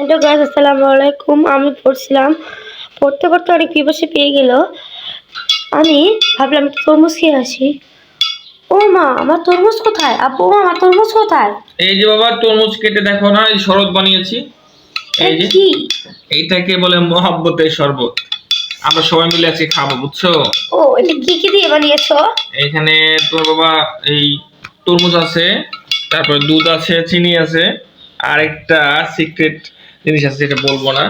Hello guys, আসসালামু আলাইকুম। আমি পড়তে পড়তে অনেক পিপাসা পেয়ে গেল। আমি ভাবলাম একটু তরমুজ খেয়ে আসি। ও মা, আমার তরমুজ কোথায়? আব্বু, আমার তরমুজ কোথায়? এই যে বাবা, তরমুজ কেটে দেখো না, এই শরবত বানিয়েছি। এই যে কি? এইটাকে বলে মহব্বতের শরবত। আমরা সবাই মিলে আজকে খাবো, বুঝছো? ও, এটা কি কি দিয়ে বানিয়েছো? এখানে তোমার বাবা এই তরমুজ আছে, তারপর দুধ আছে, চিনি আছে, আর একটা সিক্রেট জিনিস আছে, যেটা বলবো না।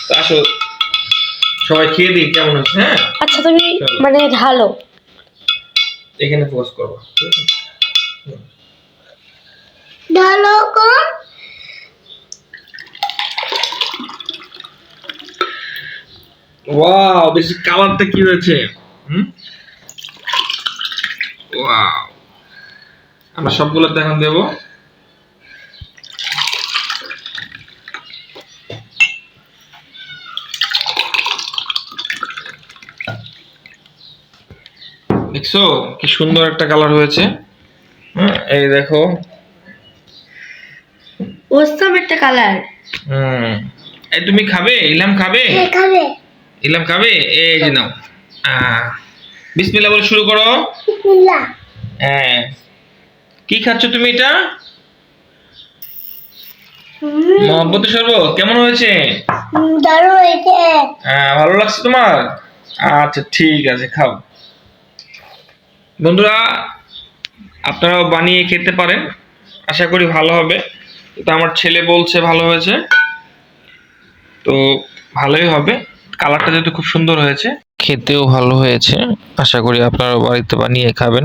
তো আসো সবাই খেয়ে দিই কেমন হচ্ছে। হ্যাঁ, আচ্ছা, তুমি চলো মানে ঢালো। এখানে পোস্ট করবো। ঢালো কোন? ওয়াও, বেশি কালারটা কি হয়েছে! ওয়াও, আমরা সবগুলোতে এখন দেবো। দেখছো কি সুন্দর একটা কালার হয়েছে। এই দেখো। অসম একটা কালার। এই তুমি খাবে? ইলহাম খাবে? হ্যাঁ, খাবে। ইলহাম খাবে? এই যে নাও। বিসমিল্লাহ বলে শুরু করো। বিসমিল্লাহ। হ্যাঁ, কি খাচ্ছ তুমি এটা? মহব্বতের শরবত কেমন হয়েছে? দারুণ হয়েছে। ভালো লাগছে তোমার? আচ্ছা ঠিক আছে, খাও। বন্ধুরা, আপনারাও বানিয়ে খেতে পারেন, আশা করি ভালো হবে। তো আমার ছেলে বলছে ভালো হয়েছে, তো ভালোই হবে। কালারটা যেহেতু খুব সুন্দর হয়েছে, খেতেও ভালো হয়েছে। আশা করি আপনারাও বাড়িতে বানিয়ে খাবেন।